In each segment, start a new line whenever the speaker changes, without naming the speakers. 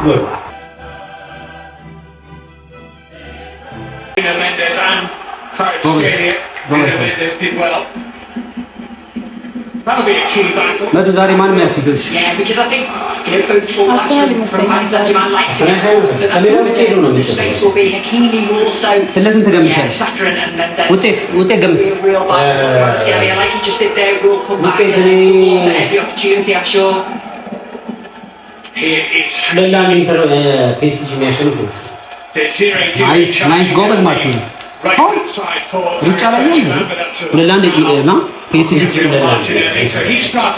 ጎል መቶ ዛሬ ማንም ያልፊስ
አርሰናል ይመስለኛል ዛሬ
ስለስንት ገምቻለሽ? ውጤት ገምት። ናይስ ጎበዝ ማለት ነው። ሩጫ ላይ ነው ለላንድ ና ፒኤስጂ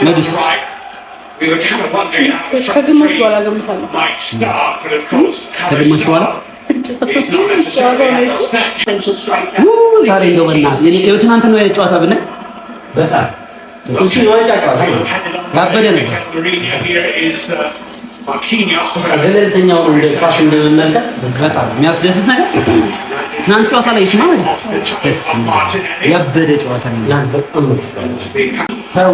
መዱስ
ከግማሽ በኋላ ገምታለሁ።
ከግማሽ በኋላ ዛሬ እንደው በእናትህ የኔ ትናንት ነው የጨዋታ ብለህ በጣም እሱ ነው የጨዋታ ያበደ ነበር። ገለልተኛው ነው እንደ ኳስ እንደመመልከት በጣም የሚያስደስት ነገር ትናንት ጨዋታ ላይ ይስማ ደስ ያበደ ጨዋታ ነው። ተው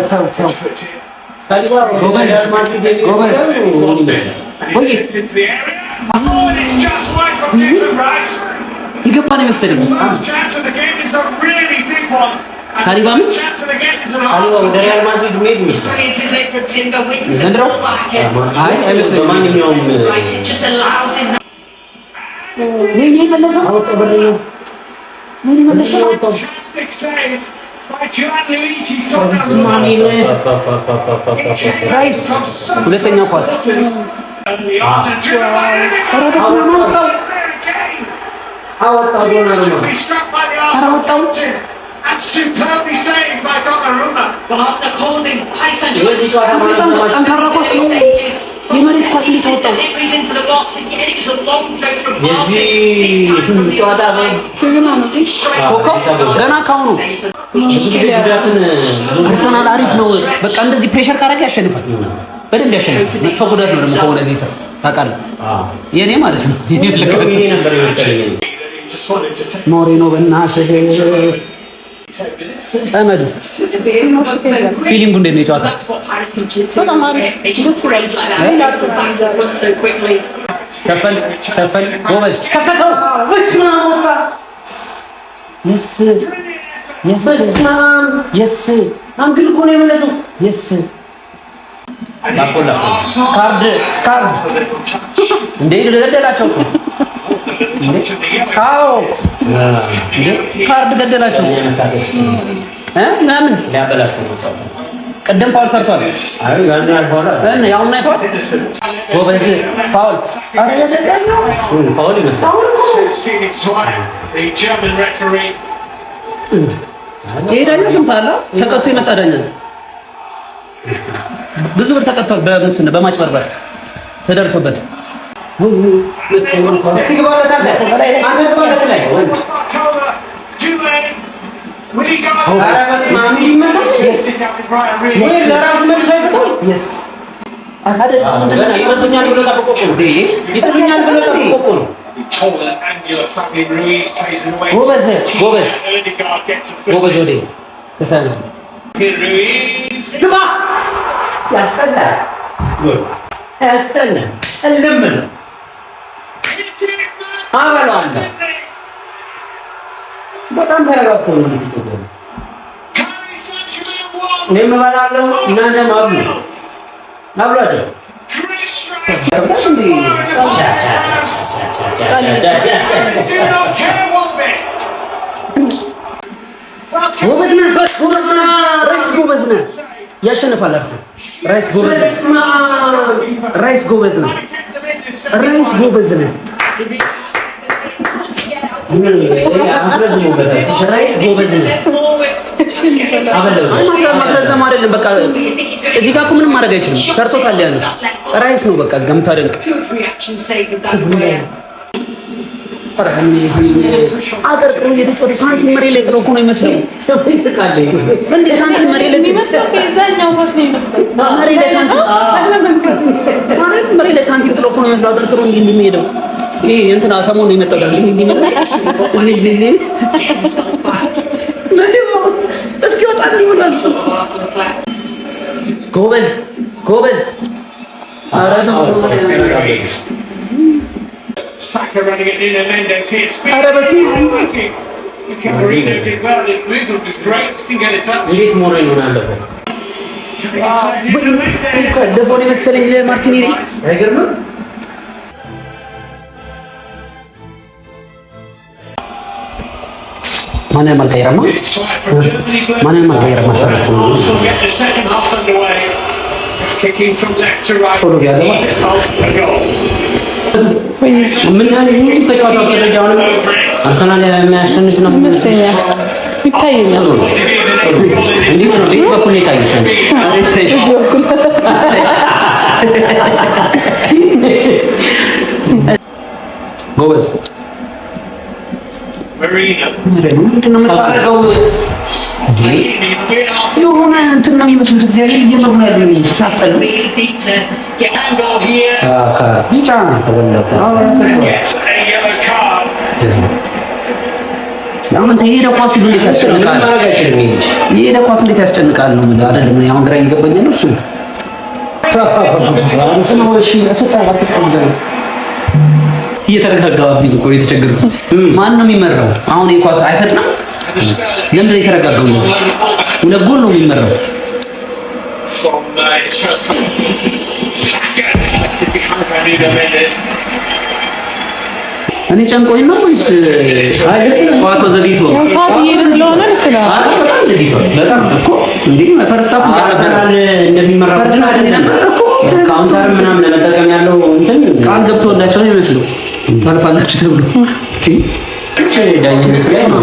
ሳሊባ ጎበዝ ወይ ይገባ ነው መሰለኝ። ሳሊባ ወደ ሪያል ማድሪድ ሜድ ይመስላል ዘንድሮ። አይ አይመስለኝም። ማንኛውም ነኝ መለሰው አወጣው በረኛው ነኝ መለሰው አወጣው ራይስ ሁለተኛው ኳስ አወጣው ጠንካራ ኳስ ነው። የመሬት ኳስ እንዴት አወጣው? ገና ካሁኑ አርሰናል አሪፍ ነው። በቃ እንደዚህ ፕሬሸር ካረገ ያሸንፋል፣ በደንብ ያሸንፋል። መጥፎ ጉዳት ነው ደግሞ ከሆነ እዚህ ስር ታውቃለህ፣ የኔ ማለት ነው ሞሪኖ በእናትህ አመዱ ፊሊንጉ እንዴት ነው የጨዋታ?
በጣም አሪፍ ደስ ይላል።
ሸፈል ጎበዝ ከተተው በስማ ወጣ የስ አንግል እኮ ነው የመለሰው። የስ ታቆላ ካርድ እንዴ ገደላቸው እኮ አዎ እንዴ ካርድ ገደላቸው ምናምን ሊያበላሽ ነው ጨዋታው። ቀደም ፋውል ሰርቷል። አይ ጋር ያልፋውል እና ያው ነው አይቷል። ጎበዝ ፋውል አረ ያደረገው ፋውል ይመስላል። ይሄ ዳኛ ሰምታላ ተቀጥቶ የመጣ ዳኛ ብዙ ብር ተቀጥቷል። በሙስና በማጭበርበር ተደርሶበት እስቲ ግባለት አንተ ግባለት ላይ ወንድ ኧረ በስመ አብ ይመጣል። ወይ ለራሱ መልስ አይሰጠው። የስ ገና ይመጡኛል ብሎ ጠብቆ እኮ ነው። ይጥሉኛል ብሎ ጠብቆ እኮ ነው። ጎበዝ ወዴ ተሰና ግባ ያስጠላል። ጎል ያስጠላል። እልም ነው አበላዋለሁ። በጣም ተረጋግቶ ነው የሚጫወተው። እኔም እበላለሁ እናንተም አብሉ አብሏቸው። ጎበዝ ነህ ያሸንፋል። ራይስ ጎበዝ ነህ። ራይስ ጎበዝ ነህ። ማስረዘም አይደለም በቃ እዚህ ጋር እኮ ምንም ማድረግ አይችልም። ሰርቶታል ያለ ራይስ ነው በቃ እዚህ ጋር የምታደንቅ አቀርቅሮ እየተጫወተ ሳንቲም መሬት ላይ ጥሎ እኮ ነው የሚመስለው። ሰው ይስቃል እንዴ? ሳንቲም መሬት ላይ የሚመስለው ከዛኛው ኳስ ነው የሚመስለው። መሬት ላይ ሳንቲም ጥሎ እኮ ነው የሚመስለው። አቀርቅሮ እንዲህ የሚሄደው ይሄ እንትና ሰሞኑን ነው የመጣው ጋር እንዲህ እስኪ ወጣ እንዲህ ብሏል። ጎበዝ ኧረ ነው
Saka running it in and Mendes here.
ኧረ በስመ
Camarino did well. His movement was great. Didn't get it up.
እንዴት ሞሬ ነው ያለፈው? ደፎን የመሰለኝ ማርቲኔሊ አይገርምም? ማንም አልቀየረማ ማንም አልቀየረማ
Also get the second half underway. Kicking from left to right.
ቶሎ ቢያገባ
A goal.
ምን ያህል ተጫዋቾች ደረጃውን አርሰናል የሚያሸንፍ ነው
ይመስለኛል፣ ይታየኛል።
እንዴ ነው ቤት በኩል ይታይሽ አንቺ ጎበዝ
Marino.
ምንድን ነው የምታደርገው? የሆነ እንትን ነው የሚመስሉት። እግዚአብሔር እየመሩ ነው ያለው ሲያስጠሉ።
Need to get handball here.
ቢጫ ተበለቀ።
Gets a yellow card.
አሁን ተሄደ ኳሱ እንዴት ያስጨንቃል? የሄደ ኳሱ እንዴት ያስጨንቃል ነው የምልህ አይደለም። እኔ አሁን ግራ እየገባኝ ነው እሱ እንትን ነው። እሺ አሰጣው አትቀበል እየተረጋጋብኝ እኮ የተቸገርኩት። ማን ነው የሚመራው? አሁን የኳስ አይፈጥንም። ለምን ነው የተረጋጋው? ሁለት ጎል ነው የሚመራው።
From his first Saka behind Mendes.
እኔ ጨንቆኝ ነው ወይስ ጨዋታው ዘግይቶ ነው?
ያው ሰዓት እየሄደ ስለሆነ ልክ ነው።
አረ በጣም ዘግይቷል። በጣም እኮ እንዴ ፈርስታፍ አርሰናል እንደሚመራ ካውንተር ምናምን ለመጠቀም ያለው እንትን ቃል ገብቶላቸው ነው ይመስለው ታልፋላችሁ ተብሎ ዳኝነት ላይ ነው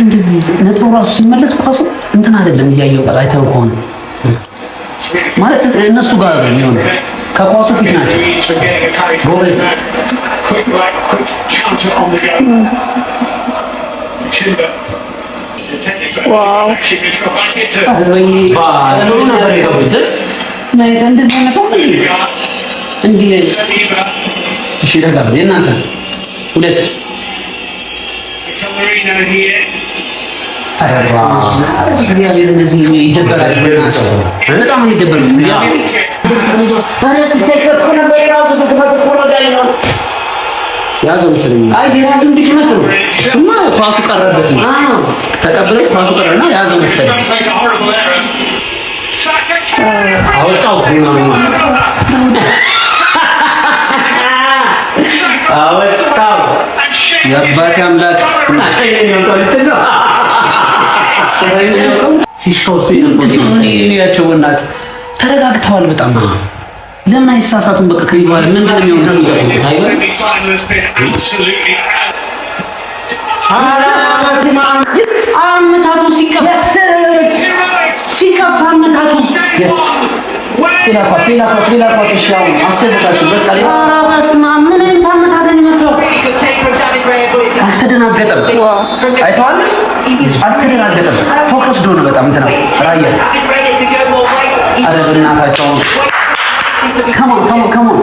እንደዚህ ነጥሩ ራሱ ሲመለስ ኳሱ እንትን አይደለም እያየው አይተው ከሆነ ማለት እነሱ ጋር ነው የሚሆነው ከኳሱ ፊት ናቸው። ጎበዝ
Quick right, quick counter on the go. Timber. It's a technical.
Wow.
Actually, it's got back into.
ባለው ነበር የገቡት ማለት እንደዚህ አይነት እንዴ
Saliba.
እሺ ደጋግ የእናንተ ሁለት
Camarino here.
አረባ እግዚአብሔር እንደዚህ ይደበራል። በጣም ይደበራል እግዚአብሔር ባረስ ተሰጥቶ ነበር የራሱ ተከፈተ ነው ዳኛው ያዘው መሰለኝ። አይ የራሱ ድክመት ነው እሱማ ኳሱ ቀረበት ነው ተቀበለው ኳሱ ቀረና ያዘው መሰለኝ።
Make a horrible error. Saka.
አወጣው አወጣው የአባቴ አምላክ ፊሽካው እሱ የነበረው እናት ተረጋግተዋል በጣም ለምን አይሳሳቱም? በቃ ከዚህ በኋላ ምንድን ነው የሚሆነው?
Semi-final has been absolutely out.
አመታቱ ሲከፋ አመታቱ ሌላ ኳስ ይሻው አስተዘጋጁ በቃ ኧረ በስመ አብ ምን አይነት አመታት ነው የሚመጣው? አልተደናገጠም። አይተዋል አልተደናገጠም። ፎከስ ዶነ በጣም እንትና ራያ ኧረ በእናታቸው come on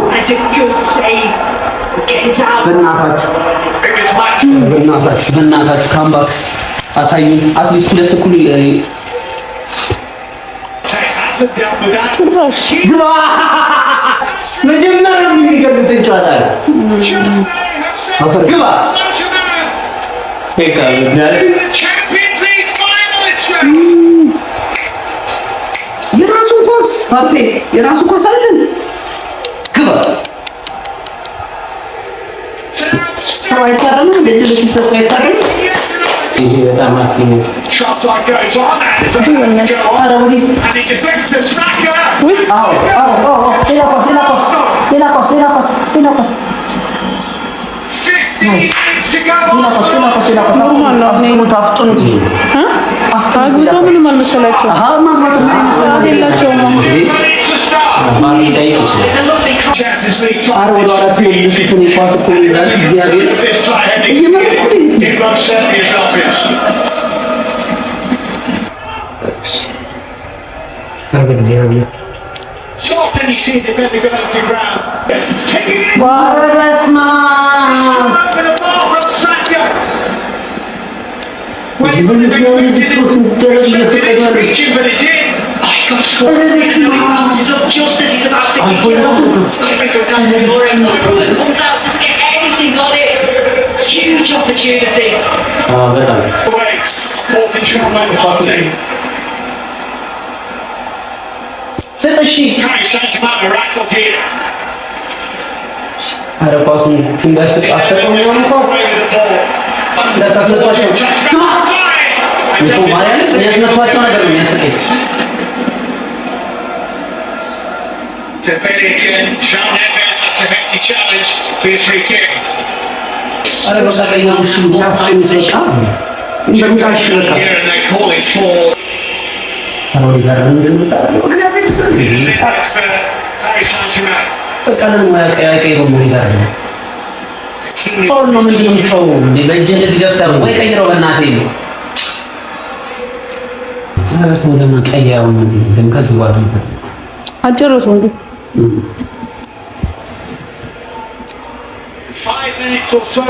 በእናታችሁ ካምባክስ አሳዩን። አትሊስት ሁለት እኩል
ጭራሽ
ግባ መጀመሪያ የሚገሉትን ጨዋታ ነው አፈር ግባ የራሱ ኳስ ፓርቴ የራሱ ኳስ አይደል? ግባ ሰው አይታረም እንደዚህ ሲሰጥ አይታረም። ይሄ በጣም አኪኔስ ኧረ ወዲህ ሌላ ኳስ
አግብቶ ምንም አልመሰላቸውም። ሰዓት የላቸውም።
ኧረ ወደ አራት የሚልሱትን ኳስ እኮ ይላል እግዚአብሔር ኧረ በእግዚአብሔር ኧረ በስመ አብ
got scored. He's up just as he's about to kick it off. He's got to go down the door and comes out, doesn't get anything on it. Huge opportunity.
በጣም
Away. More control over Partey.
ሰጠሺ
Paris Saint-Germain are rattled here.
ኧረ ኳሱን ትንበስ አትሰጠው ነው ኳስ እንዳታስመቷቸው እኮ ማርያም የሚያስመቷቸው ነገር ነው የሚያስቀኝ
Dembele again. Jean Neves, that's a hefty challenge. Be a free kick.
ኧረ በቃ ቀይሩ እሱ የሚሰጣ እንደምታሽ በቃ
Here and they're calling for
አሮዲ ጋር እንደምታረው እግዚአብሔር ይመስገን
minutes for Paris Saint-Germain.
በቃ ለምን ያቀያቀይ ነው ጋር ነው አሁን ነው ምንድን ነው የምትጮው እንዴ በእጅ እንደዚህ ገፍተህ ወይ ቀይረው በእናትህ ነው ታስ ነው ለምን ቀያው እንደምከት ይዋል
አጨረሱ እንዴ
5 minutes or so.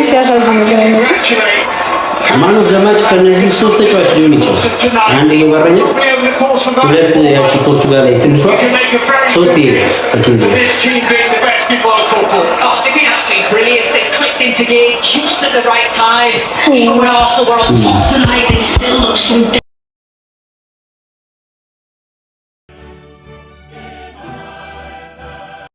ሲያሳዝን ግን አይነት
ማን ዘማች ከነዚህ ሶስት ተጫዋች ሊሆን ይችላል አንደኛው በረኛ ሁለት ያቺ ፖርቹጋል ላይ ትንሿ ሶስት
This team being the best in world football.
Oh, they've been absolutely brilliant. They clicked into gear just at the right time. Even when Arsenal were on top tonight, they still look so